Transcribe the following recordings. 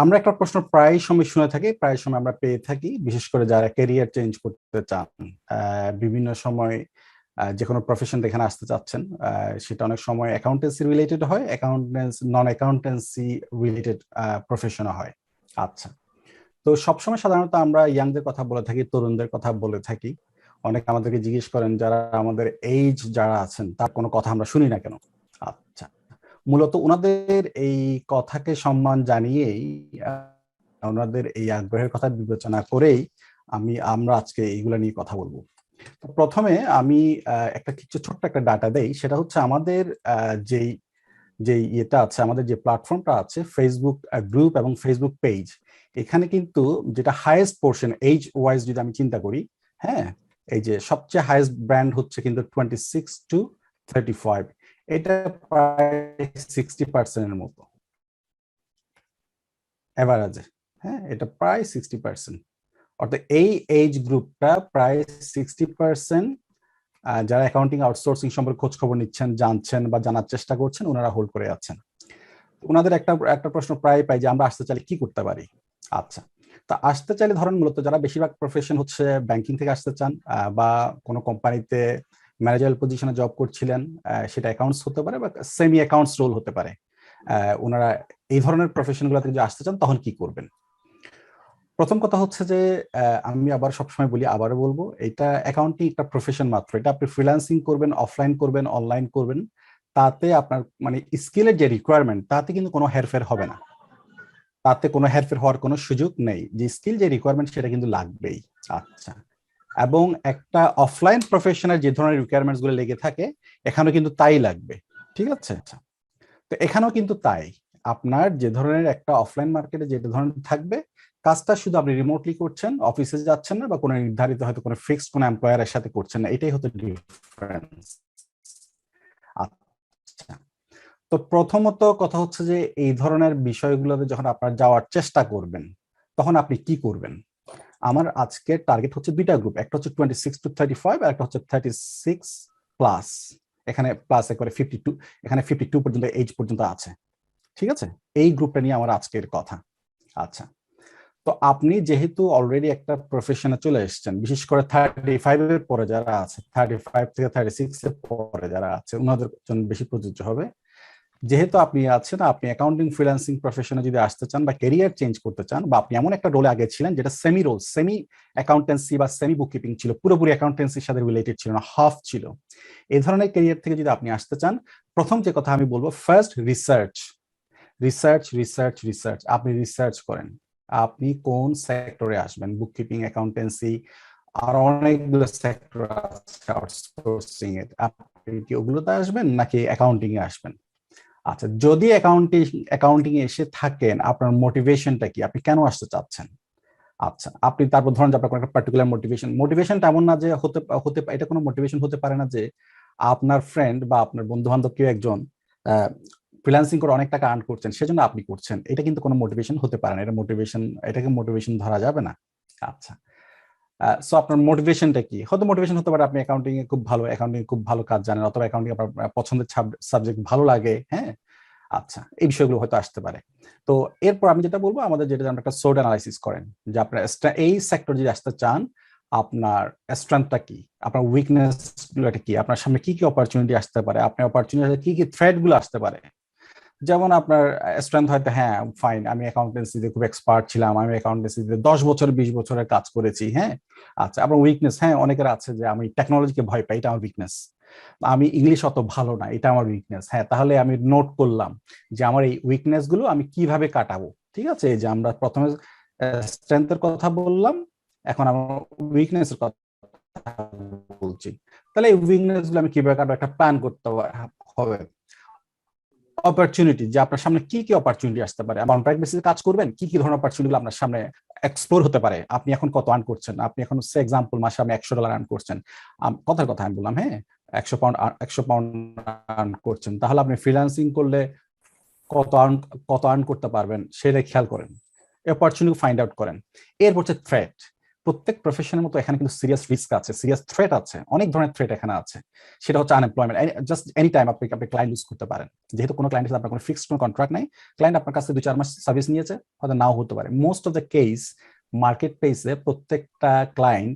আমরা একটা প্রশ্ন প্রায় সময় শুনে থাকি, প্রায় সময় আমরা পেয়ে থাকি, বিশেষ করে যারা ক্যারিয়ার চেঞ্জ করতে চান, বিভিন্ন সময় যে কোনো প্রফেশন এখানে আসতে চাচ্ছেন, সেটা অনেক সময় অ্যাকাউন্টেন্সি রিলেটেড হয়, নন অ্যাকাউন্টেন্সি রিলেটেড প্রফেশনও হয়। আচ্ছা, তো সবসময় সাধারণত আমরা ইয়াংদের কথা বলে থাকি, তরুণদের কথা বলে থাকি। অনেকে আমাদেরকে জিজ্ঞেস করেন যারা আমাদের এইজ যারা আছেন তার কোনো কথা আমরা শুনি না কেন। আচ্ছা, মূলত ওনাদের এই কথাকে সম্মান জানিয়েই, ওনাদের এই আগ্রহের কথা বিবেচনা করেই আমরা আজকে এইগুলা নিয়ে কথা বলবো। প্রথমে আমি একটা কিছু ছোট্ট একটা ডাটা দেই, সেটা হচ্ছে আমাদের যেই যেই ইয়েটা আছে, আমাদের যে প্ল্যাটফর্মটা আছে, ফেসবুক গ্রুপ এবং ফেসবুক পেজ, এখানে কিন্তু যেটা হাইয়েস্ট পোর্শন এইজ ওয়াইজ যদি আমি চিন্তা করি, হ্যাঁ, এই যে সবচেয়ে হাইয়েস্ট ব্র্যান্ড হচ্ছে কিন্তু 26 to 35, এটা প্রায় 60% মতো এভারেজে। হ্যাঁ, এটা প্রায় 60%, অর্থাৎ এই এইজ গ্রুপটা প্রায় 60% যারা অ্যাকাউন্টিং আউটসোর্সিং সম্পর্কে খোঁজ খবর নিচ্ছেন, জানছেন বা জানার চেষ্টা করছেন, ওনারা হোল্ড করে আছেন। ওনাদের একটা প্রশ্ন প্রায় পাই যে আমরা আসতে চাইলে কি করতে পারি। আচ্ছা, তা আসতে চাইলে ধরেন মূলত যারা বেশিরভাগ প্রফেশন হচ্ছে ব্যাংকিং থেকে আসতে চান, বা কোনো কোম্পানিতে ম্যানেজারাল পজিশনে জব করছিলেন, সেটা অ্যাকাউন্টস হতে পারে বা সেমি অ্যাকাউন্টস রোল হতে পারে, ওনারা এই ধরনের প্রফেশনগুলোতে যদি আসতে চান তখন কি করবেন। প্রথম কথা হচ্ছে যে আমি আবার সবসময় বলি, আবারও বলবো, এটা অ্যাকাউন্টিং একটা প্রফেশন মাত্র। এটা আপনি ফ্রিল্যান্সিং করবেন, অফলাইন করবেন, অনলাইন করবেন, তাতে আপনার মানে স্কিলের যে রিকোয়ারমেন্ট, তাতে কিন্তু কোনো হেরফের হবে না, তাতে কোনো হেরফের হওয়ার কোনো সুযোগ নেই। যে স্কিল যে রিকোয়ারমেন্ট সেটা কিন্তু লাগবেই। আচ্ছা, এবং একটা অফলাইন প্রফেশনের যে ধরনের রিকোয়ারমেন্টস গুলো লেগে থাকে, এখানেও কিন্তু তাই লাগবে। ঠিক আছে, তো এখানেও কিন্তু তাই, আপনার যে ধরনের একটা অফলাইন মার্কেটে যে ধরনের থাকবে, কাজটা শুধু আপনি রিমোটলি করছেন, অফিসে যাচ্ছেন না, বা কোনো নির্ধারিত হয়তো কোনো ফিক্সড কোনো এমপ্লয়ারের সাথে করছেন না, এটাই হতো ডিফারেন্স। আচ্ছা, তো প্রথমত কথা হচ্ছে যে এই ধরনের বিষয়গুলোতে যখন আপনার যাওয়ার চেষ্টা করবেন, তখন আপনি কি করবেন। আমার আজকে টার্গেট হচ্ছে দুইটা গ্রুপ, একটা হচ্ছে 26 to 35, আর একটা হচ্ছে 36+। এখানে প্লাস একবারে 52, এখানে 52 পর্যন্ত এইজ পর্যন্ত আছে। ঠিক আছে, এই গ্রুপটা নিয়ে আমার আজকের কথা। আচ্ছা, তো আপনি যেহেতু অলরেডি একটা প্রফেশনে চলে এসেছেন, বিশেষ করে 35 এর পরে যারা আছে, 35 থেকে 36 এর পরে যারা আছে, ওনাদের জন্য বেশি প্রযোজ্য হবে। যেহেতু আপনি আছেন, আপনি অ্যাকাউন্টিং ফ্রিল্যান্সিং প্রফেশনে যদি আসতে চান বা ক্যারিয়ার চেঞ্জ করতে চান, বা আপনি এমন একটা রোলে আগে ছিলেন যেটা সেমি রোল, সেমি অ্যাকাউন্টেন্সি বা সেমি বুককিপিং ছিল, পুরোপুরি অ্যাকাউন্টেন্সির সাথে রিলেটেড ছিল না, হাফ ছিল, এই ধরনের ক্যারিয়ার থেকে যদি আপনি আসতে চান, প্রথম যে কথা আমি বলবো, first research, research, research, research. আপনি রিসার্চ করেন আপনি কোন সেক্টরে আসবেন, বুককিপিং, অ্যাকাউন্টেন্সি, আর অনেকগুলো সেক্টর আছে আউটসোর্সিং এর, আপনি কি ওগুলোতে আসবেন নাকি অ্যাকাউন্টিং এ আসবেন। আচ্ছা, যদি অ্যাকাউন্টিং এ এসে থাকেন, আপনার মোটিভেশনটা কি, আপনি কেন আসতে চাচ্ছেন। আচ্ছা, আপনি তারপর ধরেন যে আপনার কোনো একটা পার্টিকুলার মোটিভেশনটা এমন না যে হতে হতে এটা কোনো মোটিভেশন হতে পারে না যে আপনার ফ্রেন্ড বা আপনার বন্ধু বান্ধব কেউ একজন ফ্রিল্যান্সিং করে অনেক টাকা আর্ন করছেন, সেজন্য আপনি করছেন, এটা কিন্তু কোনো মোটিভেশন হতে পারে না, এটাকে মোটিভেশন ধরা যাবে না। আচ্ছা, সো আপনার মোটিভেশনটা কি, হয়তো মোটিভেশন হতে পারে আপনি অ্যাকাউন্টিং খুব ভালো কাজ জানেন, অথবা অ্যাকাউন্টিং আপনার পছন্দের সাবজেক্ট ভালো লাগে, হ্যাঁ। আচ্ছা, এই বিষয়গুলো হয়তো আসতে পারে। তো এরপর আমি যেটা বলবো, আমাদের যেটা একটা সোর্ট অ্যানালাইসিস করেন, যে আপনার এই সেক্টর যদি আসতে চান, আপনার স্ট্রেংথটা কি, আপনার উইকনেস গুলোটা কি, আপনার সামনে কি কি অপরচুনিটি আসতে পারে, আপনার অপরচুনিটি কি কি থ্রেড গুলো আসতে পারে। যেমন আপনার স্ট্রেংথ হয়তো, হ্যাঁ ফাইন, আমি অ্যাকাউন্টেন্সিতে খুব এক্সপার্ট ছিলাম, আমি অ্যাকাউন্টেন্সিতে 10 বছর 20 বছরের কাজ করেছি, হ্যাঁ। আচ্ছা, আপনার উইকনেস, হ্যাঁ অনেকের আছে যে আমি টেকনোলজিকে ভয় পাই, এটা আমার উইকনেস। আমি ইংলিশ অত ভালো না, এটা আমার উইকনেস। হ্যাঁ, তাহলে আমি নোট করলাম যে আমার এই উইকনেস গুলো আমি কিভাবে কাটাবো। ঠিক আছে, যে আমরা প্রথমে স্ট্রেংথের কথা বললাম, এখন আমার উইকনেস এর কথা বলছি। তাহলে এই উইকনেস গুলো আমি কিভাবে কাটাবো, একটা প্ল্যান করতে হবে। অপরচুনিটি, যে আপনার সামনে কি কি অপরচুনিটি আসতে পারে, কন্ট্রাক্ট বেসিসে কাজ করবেন, কি কি ধরনের অপরচুনিটি আপনার সামনে এক্সপ্লোর হতে পারে। আপনি এখন কত আর্ন করছেন, আপনি এখন সে এক্সাম্পল মাসে আপনি $100 আর্ন করছেন, কথার কথা আমি বললাম, হ্যাঁ 100 পাউন্ড আর্ন করছেন, তাহলে আপনি ফ্রিল্যান্সিং করলে কত আর্ন করতে পারবেন সেটা খেয়াল করেন, অপরচুনিটি ফাইন্ড আউট করেন। এরপর হচ্ছে থ্রেট, প্রত্যেক প্রফেশনের মতো এখানে কিন্তু সিরিয়াস রিস্ক আছে, সিরিয়াস থ্রেট আছে, অনেক ধরনের থ্রেট এখানে আছে। সেটা হচ্ছে আনএমপ্লয়মেন্ট, জাস্ট এনি টাইম আপনি ক্লায়েন্ট লুজ করতে পারেন। যেহেতু কোনো ক্লায়েন্টের সাথে আপনার কোনো ফিক্সড কোনো কন্ট্রাক্ট নাই, ক্লায়েন্ট আপনার কাছে 2-4 মাস সার্ভিস নিয়েছে, হয়তো নাও হতে পারে। Most of the case market প্লেসে প্রত্যেকটা ক্লায়েন্ট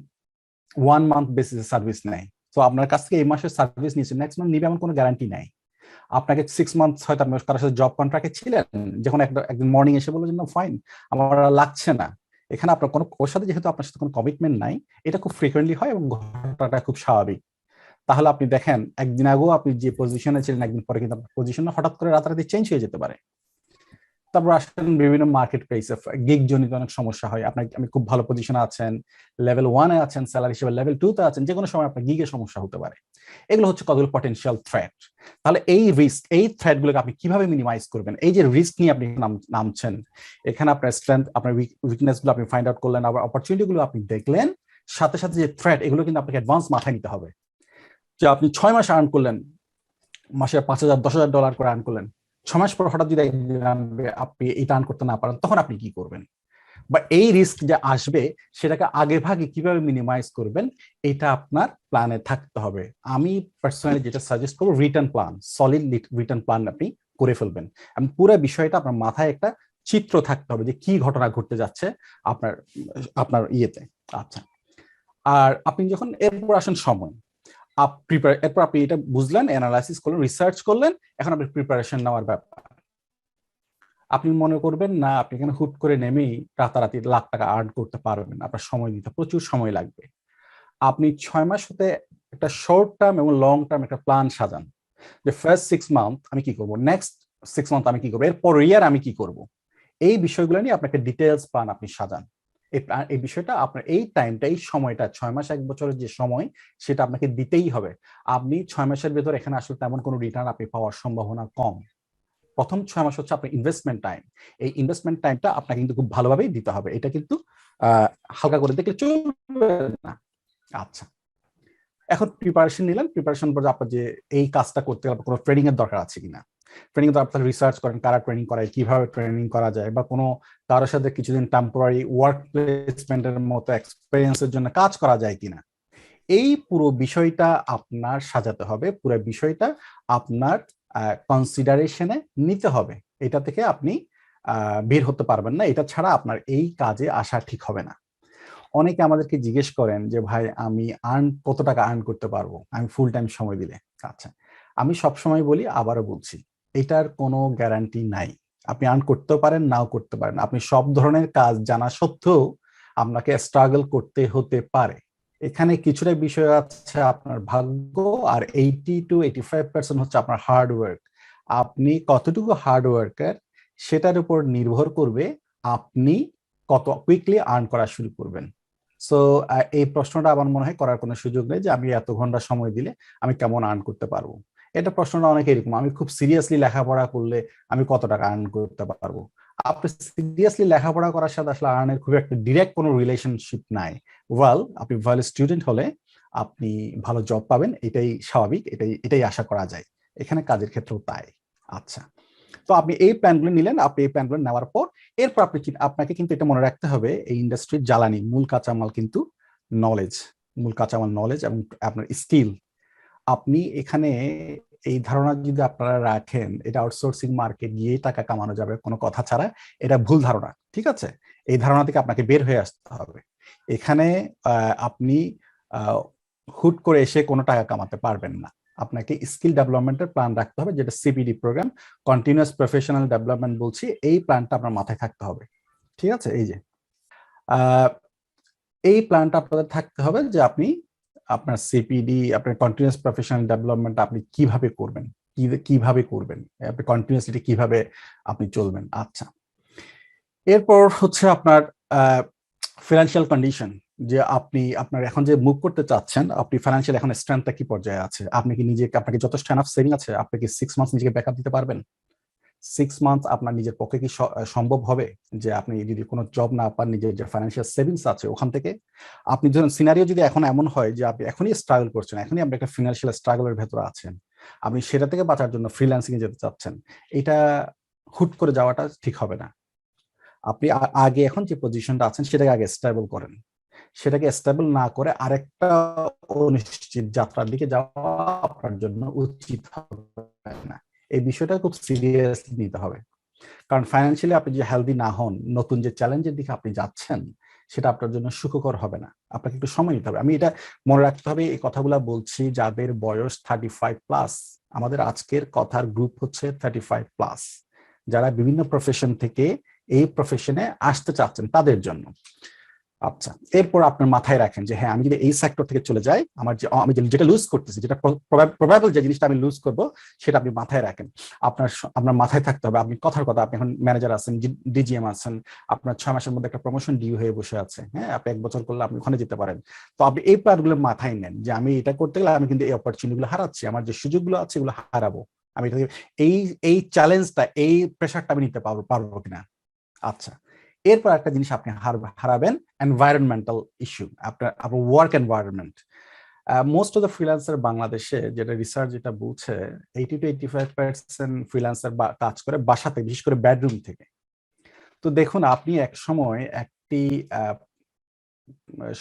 1 মান্থ বেসিসে সার্ভিস নেয়। তো আপনার কাছ থেকে এই মাসের সার্ভিস নিয়েছে, নেক্সট মান্থ নিবে এমন কোনো গ্যারান্টি নাই। আপনাকে 6 মান্থস হয়তো আপনি কারোর সাথে জব কন্ট্রাক্টে ছিলেন, যখন একদিন মর্নিং এসে বললো যে না ফাইন আমার লাগছে না, এখানে আপনার কোনো ওর সাথে যেহেতু আপনার সাথে কোনো কমিটমেন্ট নাই, এটা খুব ফ্রিকোয়েন্টলি হয় এবং ঘটনাটা খুব স্বাভাবিক। তাহলে আপনি দেখেন একদিন আগেও আপনি যে পজিশনে ছিলেন, একদিন পরে কিন্তু আপনার পজিশন হঠাৎ করে রাতারাতি চেঞ্জ হয়ে যেতে পারে। তারপর আসেন বিভিন্ন মার্কেট প্লেসে গিগ জনিত অনেক সমস্যা হয়। আপনি খুব ভালো পজিশনে আছেন, লেভেল 1-এ আছেন স্যালারি হিসেবে, লেভেল 2-তে আছেন, যে কোনো সময় আপনার গিগের সমস্যা হতে পারে। এগুলো হচ্ছে কতগুলো পটেনশিয়াল থ্রেট। তাহলে এই রিস্ক, এই থ্রেট গুলোকে আপনি কিভাবে মিনিমাইজ করবেন? এই যে রিস্ক নিয়ে আপনি নামছেন, এখানে আপনার স্ট্রেংথ, আপনার উইকনেস গুলো আপনি ফাইন্ড আউট করলেন, আবার অপরচুনিটি গুলো আপনি দেখলেন, সাথে সাথে যে থ্রেট, এগুলো কিন্তু আপনাকে অ্যাডভান্স মাথায় নিতে হবে। যে আপনি 6 মাস আর্ন করলেন, মাসে $5,000-10,000 করে আর্ন করলেন, 6 মাস পর হঠাৎ যদি আপনি এই টার্ন করতে না পারেন, তখন আপনি কি করবেন? বা এই রিস্ক যে আসবে সেটাকে আগে ভাগে কিভাবে মিনিমাইজ করবেন, এটা আপনার প্ল্যানে থাকতে হবে। আমি পার্সোনালি যেটা সাজেস্ট করবো, return plan, solid return plan আপনি করে ফেলবেন। এবং পুরো বিষয়টা আপনার মাথায় একটা চিত্র থাকতে হবে যে কি ঘটনা ঘটতে যাচ্ছে আপনার আপনার ইয়েতে। আচ্ছা, আর আপনি যখন এরপর আসেন সময়, এরপর আপনি এটা বুঝলেন, অ্যানালাইসিস করলেন, রিসার্চ করলেন, এখন আপনি প্রিপারেশন নেওয়ার ব্যাপার। আপনি মনে করবেন না আপনি এখানে হুট করে নেমেই রাতারাতি লাখ টাকা আর্ন করতে পারবেন, আপনার সময় দিতে প্রচুর সময় লাগবে। আপনি 6 মাস হতে একটা শর্ট টার্ম এবং লং টার্ম একটা প্ল্যান সাজান, যে ফার্স্ট 6 মান্থ আমি কি করব, নেক্সট 6 মান্থ আমি কি করবো, এরপর ইয়ার আমি কি করব। এই বিষয়গুলো নিয়ে আপনাকে ডিটেলস প্ল্যান আপনি সাজান। এই বিষয়টা আপনার এই টাইমটা, এই সময়টা 6 মাস 1 বছরের যে সময়, সেটা আপনাকে দিতেই হবে। আপনি 6 মাসের ভেতর এখানে আসলে তেমন কোনো রিটার্ন আপনি পাওয়ার সম্ভাবনা কম। প্রথম 6 মাস হচ্ছে আপনার ইনভেস্টমেন্ট টাইম। এই ইনভেস্টমেন্ট টাইমটা আপনাকে কিন্তু খুব ভালোভাবেই দিতে হবে, এটা কিন্তু হালকা করে দেখলে চলবে না। আচ্ছা, এখন প্রিপারেশন নিলেন, প্রিপারেশন পর আপনার যে এই কাজটা করতে গেলে কোনো ট্রেনিং এর দরকার আছে কিনা, ট্রেনিং তো আপনার রিসার্চ করেন, কারা ট্রেনিং করায়, কিভাবে ট্রেনিং করা যায়, বা কোনো কারোর সাথে কিছুদিন টেম্পোরারি ওয়ার্ক প্লেসমেন্টের মতো এক্সপেরিয়েন্সের জন্য কাজ করা যায় কিনা, এই পুরো বিষয়টা আপনার সাজাতে হবে, পুরো বিষয়টা আপনার কনসিডারেশনে নিতে হবে। এটা থেকে আপনি বের হতে পারবেন না, এটা ছাড়া আপনার এই কাজে আসা ঠিক হবে না। অনেকে আমাদেরকে জিজ্ঞেস করেন যে ভাই আমি কত টাকা আর্ন করতে পারবো আমি ফুল টাইম সময় দিলে। আচ্ছা, আমি সব সময় বলি, আবারও বলছি, এটার কোনো গ্যারান্টি নাই। আপনি আর্ন করতেও পারেন, নাও করতে পারেন। আপনি সব ধরনের কাজ জানা সত্ত্বেও আপনাকে স্ট্রাগল করতে হতে পারে। এখানে কিছুটা বিষয় আছে আপনার ভাগ্য, আর 80-85% হচ্ছে আপনার হার্ড ওয়ার্ক। আপনি কতটুকু হার্ড ওয়ার্কার, সেটার উপর নির্ভর করবে আপনি কত কুইকলি আর্ন করা শুরু করবেন। সো এই প্রশ্নটা আমার মনে হয় করার কোনো সুযোগ নেই যে আমি এত ঘন্টা সময় দিলে আমি কেমন আর্ন করতে পারবো। এটা প্রশ্নটা অনেক এরকম, আমি খুব সিরিয়াসলি লেখাপড়া করলে আমি কত টাকা আর্ন করতে পারবো। আপনি সিরিয়াসলি লেখাপড়া করার সাথে আসলে আর্নের খুব একটা ডিরেক্ট কোনো রিলেশনশিপ নাই। আপনি ভালো স্টুডেন্ট হলে আপনি ভালো জব পাবেন, এটাই স্বাভাবিক, এটাই আশা করা যায়। এখানে কাজের ক্ষেত্রেও তাই। আচ্ছা, তো আপনি এই প্ল্যানগুলো নিলেন, আপনি এই প্ল্যানগুলো নেওয়ার পর এরপর আপনাকে কিন্তু এটা মনে রাখতে হবে, এই ইন্ডাস্ট্রির জ্বালানি মূল কাঁচামাল কিন্তু নলেজ, মূল কাঁচামাল নলেজ এবং আপনার স্কিল। আপনি এখানে এই ধারণা যদি আপনারা রাখেন এটা আউটসোর্সিং মার্কেট গিয়ে টাকা কামানো যাবে কোনো কথা ছাড়া, এটা ভুল ধারণা। ঠিক আছে, এই ধারণা থেকে আপনাকে বের হয়ে আসতে হবে। এখানে আপনি হুট করে এসে কোনো টাকা কামাতে পারবেন না। আপনাকে স্কিল ডেভেলপমেন্টের প্ল্যান রাখতে হবে, যেটা CPD program, continuous professional development বলছি, এই প্ল্যানটা আপনার মাথায় থাকতে হবে। ঠিক আছে, এই যে এই প্ল্যানটা আপনাদের থাকতে হবে যে আপনি আপনার সিপিডি, আপনার কন্টিনিউয়াস প্রফেশনাল ডেভেলপমেন্ট আপনি কিভাবে করবেন, কিভাবে করবেন, আপনি কন্টিনিউয়াসলি কিভাবে আপনি চলবেন। আচ্ছা, এরপর হচ্ছে আপনার ফিনান্সিয়াল কন্ডিশন, যে আপনি আপনার এখন যে মুভ করতে চাচ্ছেন, আপনি ফাইন্যান্সিয়াল এখন স্ট্রেংথটা কি পর্যায়ে আছে, আপনি কি আপনাকে যথেষ্ট এনাফ সেভিং আছে, আপনি কি 6 মান্থ নিজেকে ব্যাকআপ দিতে পারবেন? 6 মান্থ আপনার নিজের পক্ষে কি সম্ভব হবে যে আপনি যদি কোনো জব না পান, নিজের যে ফাইন্যান্সিয়াল সেভিংস আছে ওখান থেকে আপনি ধরুন, সিনারিও যদি এখন এমন হয় যে আপনি এখনই স্ট্রাগল করছেন, এখনই আপনি একটা ফিনান্সিয়াল স্ট্রাগলের ভেতরে আছেন, আপনি সেটা থেকে বাঁচার জন্য ফ্রিল্যান্সিং এ যেতে চাচ্ছেন, এটা হুট করে যাওয়াটা ঠিক হবে না। আপনি আগে এখন যে পজিশনটা আছেন সেটাকে আগে স্টেবল করেন। সেটাকে স্টেবল না করে আরেকটা অনিশ্চিত যাত্রার দিকে যাওয়া আপনার জন্য উচিত হবে না। এই বিষয়টা খুব সিরিয়াসলি নিতে হবে, কারণ ফাইন্যান্সিয়ালি আপনি যে হেলদি না হন, নতুন যে চ্যালেঞ্জের দিকে আপনি যাচ্ছেন সেটা আপনার জন্য সুখকর হবে না। আপনাকে একটু সময় নিতে হবে। আমি এটা মনে রাখতে হবে, এই কথাগুলো বলছি যাদের বয়স 35+। আমাদের আজকের কথার গ্রুপ হচ্ছে 35+, যারা বিভিন্ন প্রফেশন থেকে এই প্রফেশনে আসতে চাচ্ছেন তাদের জন্য। আচ্ছা, এরপর আপনার মাথায় রাখেন যে হ্যাঁ, আমি যদি এই সেক্টর থেকে চলে যাই, আমি যেটা লুজ করতেছি, যেটা প্রবাবল যে জিনিসটা আমি লুজ করব, সেটা আপনি মাথায় রাখেন। আপনার মাথায় থাকতে হবে, আপনি কথার কথা, আপনি এখন ম্যানেজার আছেন, ডিজিএম আছেন, আপনার 6 মাসের মধ্যে একটা প্রমোশন ডিউ হয়ে বসে আছে, হ্যাঁ, আপনি 1 বছর করলে আপনি ওখানে যেতে পারেন। তো আপনি এই প্ল্যানগুলো মাথায় নেন যে আমি এটা করতে গেলে আমি কিন্তু এই অপরচুনিটিগুলো হারাচ্ছি, আমার যে সুযোগগুলো আছে এগুলো হারাবো। আমি এই এই চ্যালেঞ্জটা, এই প্রেশারটা আমি নিতে পারবো কিনা। আচ্ছা, এরপর একটা জিনিস আপনি হারাবেন, এনভায়রনমেন্টাল ইস্যু, আপনার work environment. Most of the freelancer বাংলাদেশে, যেটা রিসার্চ যেটা বলছে, 80 to 85% ফ্রিল্যান্সার কাজ করে বাসাতে, বিশেষ করে বেডরুম থেকে। তো দেখুন, আপনি এক সময় একটি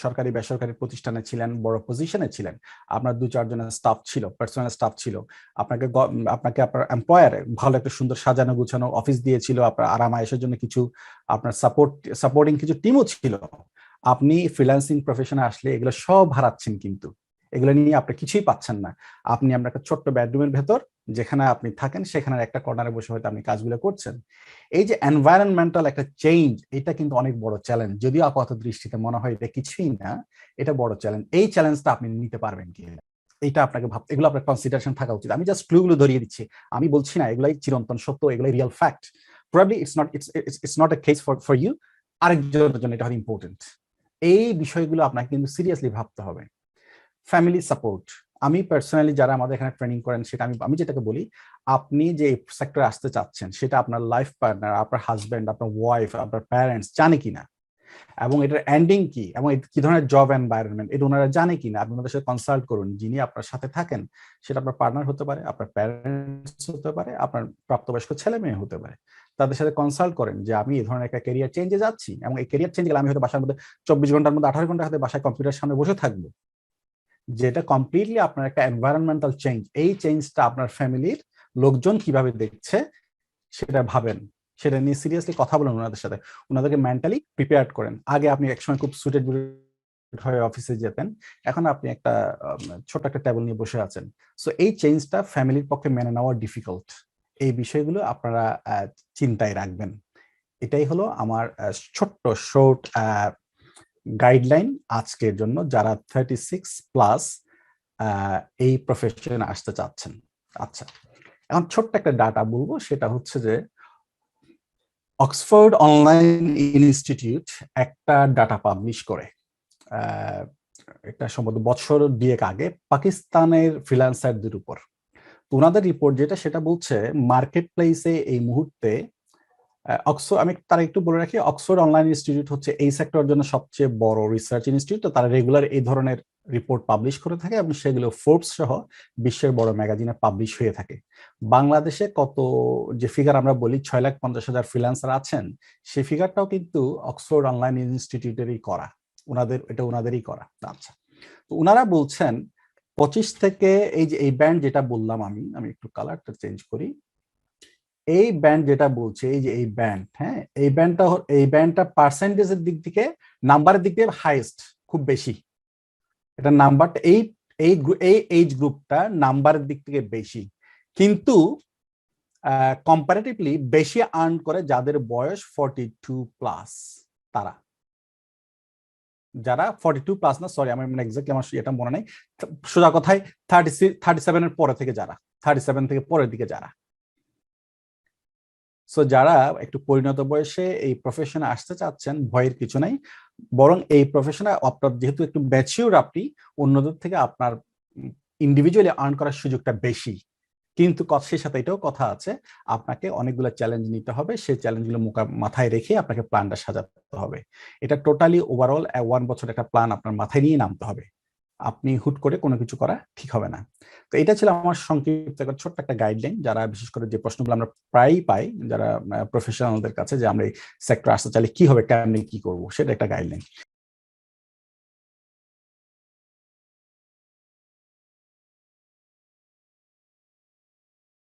সরকারি বেসরকারি প্রতিষ্ঠানে ছিলেন, বড় পজিশনে ছিলেন, আপনার 2-4 জনের স্টাফ ছিল, পার্সোনাল স্টাফ ছিল, আপনাকে আপনার এমপ্লয়ার ভালো একটা সুন্দর সাজানো গুছানো অফিস দিয়েছিল, আপনার আরাম আয়েশের জন্য কিছু আপনার সাপোর্টিং কিছু টিমও ছিল। আপনি ফ্রিল্যান্সিং প্রফেশনে আসলে এগুলো সব হারাচ্ছেন, কিন্তু এগুলো নিয়ে আপনি কিছুই পাচ্ছেন না। আপনি আপনার একটা ছোট্ট বেডরুমের ভেতর যেখানে আপনি থাকেন, সেখানে একটা কর্নারে বসে হয়তো আপনি কাজগুলো করছেন। এই যে এনভায়রনমেন্টাল একটা চেঞ্জ, এটা কিন্তু অনেক বড় চ্যালেঞ্জ, যদিও আপাত দৃষ্টিতে মনে হয় এটা কিছুই না, এটা বড় চ্যালেঞ্জ। এই চ্যালেঞ্জটা আপনি নিতে পারবেন কি, এটা আপনাকে ভাবতে, এগুলো আপনার কনসিডারেশন থাকা উচিত। আমি জাস্ট ক্লুগুলো ধরিয়ে দিচ্ছি, আমি বলছি না এগুলাই চিরন্তন সত্য, এগুলাই real fact. Probably it's not a case for you, আরেকজনের জন্য এটা ইম্পর্টেন্ট। এই বিষয়গুলো আপনাকে কিন্তু সিরিয়াসলি ভাবতে হবে। ফ্যামিলি সাপোর্ট, আমি পার্সোনালি যারা আমাদের এখানে ট্রেনিং করেন, সেটা আমি যেটাকে বলি, আপনি যে সেক্টরে আসতে চাচ্ছেন সেটা আপনার লাইফ পার্টনার, আপনার হাজব্যান্ড, আপনার ওয়াইফ, আপনার প্যারেন্টস জানে কিনা, এবং এটার এন্ডিং কি, এবং কি ধরনের জব এনভায়রনমেন্ট এটা ওনারা জানে কিনা। আপনি ওনাদের সাথে কনসাল্ট করুন। যিনি আপনার সাথে থাকেন সেটা আপনার পার্টনার হতে পারে, আপনার প্যারেন্টস হতে পারে, আপনার প্রাপ্তবয়স্ক ছেলে মেয়ে হতে পারে। তাদের সাথে কনসাল্ট করেন যে আমি এই ধরনের একটা ক্যারিয়ার চেঞ্জে যাচ্ছি, এবং এই ক্যারিয়ার চেঞ্জ গেলে আমি হয়তো বাসার মধ্যে 24 ঘন্টার মধ্যে 18 ঘন্টা হাতে বাসায় কম্পিউটার সামনে বসে থাকবো, যেটা কমপ্লিটলি আপনার একটা এনভায়রনমেন্টাল চেঞ্জ। এই চেঞ্জটা আপনার ফ্যামিলির লোকজন কিভাবে দেখছে সেটা ভাবেন, সেটা নিয়ে সিরিয়াসলি কথা বলেন ওনাদের সাথে, ওনাদেরকে মেন্টালি প্রিপেয়ার করেন। আগে আপনি একসময় খুব সুটেড হয়ে অফিসে যেতেন, এখন আপনি একটা ছোট একটা টেবিল নিয়ে বসে আছেন। সো এই চেঞ্জটা ফ্যামিলির পক্ষে মেনে নেওয়া ডিফিকাল্ট। এই বিষয়গুলো আপনারা চিন্তায় রাখবেন। এটাই হলো আমার ছোট্ট শর্ট গাইডলাইন আজকের জন্য, যারা 36+ এই প্রফেশনে আসতে চাচ্ছেন। আচ্ছা, এখন ছোট্ট একটা ডাটা বলবো, সেটা হচ্ছে যে অক্সফোর্ড অনলাইন ইনস্টিটিউট একটা ডাটা পাবলিশ করে, এটা সম্ভবত বছর 2 আগে, পাকিস্তানের ফ্রিল্যান্সারদের উপর। তো ওনাদের রিপোর্ট যেটা, সেটা বলছে মার্কেট প্লেসে এই মুহূর্তে আমি তারা একটু বলে রাখি, অক্সফোর্ড অনলাইন ইনস্টিটিউট হচ্ছে এই সেক্টরের জন্য সবচেয়ে বড় রিসার্চ ইনস্টিটিউট। তো তারা রেগুলার এই ধরনের রিপোর্ট পাবলিশ করে থাকে, এবং সেগুলো ফোর্বস সহ বিশ্বের বড় ম্যাগাজিনে পাবলিশ হয়ে থাকে। বাংলাদেশে কত যে ফিগার আমরা বলি 6,50,000 ফ্রিল্যান্সার আছেন, সেই ফিগারটাও কিন্তু অক্সফোর্ড অনলাইন ইনস্টিটিউটেরই করা, ওনাদেরই করা। আচ্ছা, তো ওনারা বলছেন 25 থেকে, এই যে এই ব্যান্ড যেটা বললাম, আমি একটু কালারটা চেঞ্জ করি, এই ব্যান্ড যেটা বলছে, এই যে এই ব্যান্ড, হ্যাঁ, এই ব্যান্ডটা পার্সেন্টেজের দিক থেকে, নাম্বারের দিক থেকে হাইয়েস্ট, খুব বেশি। এটা নাম্বারটা এই এইজ গ্রুপটা নাম্বারের দিক থেকে বেশি, কিন্তু কম্পারেটিভলি বেশি আর্ন করে যাদের বয়স 42+। তারা যারা 42+, না সরি, আমার এক্স্যাক্টলি আমার এটা মনে নাই, সোজা কথায় 37 পরে থেকে, যারা 37 থেকে পরের দিকে যারা, সো যারা একটু পরিণত বয়সে এই প্রফেশনে আসতে চাচ্ছেন, ভয়ের কিছু নাই। বরং এই প্রফেশনে আপনার যেহেতু একটু ম্যাচিউর, আপনি অন্যদের থেকে আপনার ইন্ডিভিজুয়ালি আর্ন করার সুযোগটা বেশি। কিন্তু সেই সাথে এটাও কথা আছে, আপনাকে অনেকগুলো চ্যালেঞ্জ নিতে হবে, সেই চ্যালেঞ্জগুলো মাথায় রেখে আপনাকে প্ল্যানটা সাজাতে হবে। এটা টোটালি ওভারঅল 1 বছর একটা প্ল্যান আপনার মাথায় নিয়ে নামতে হবে। আপনি হুট করে কোনো কিছু করা ঠিক হবে না। তো এটা ছিল আমার সংক্ষিপ্ত ছোট্ট একটা গাইডলাইন, যারা বিশেষ করে যে প্রশ্নগুলো আমরা প্রায়ই পাই যারা প্রফেশনালদের কাছে, যে আমরা এই সেক্টর আসতে চাইলে কি হবে, কেমনি কি করবো, সেটা একটা গাইডলাইন।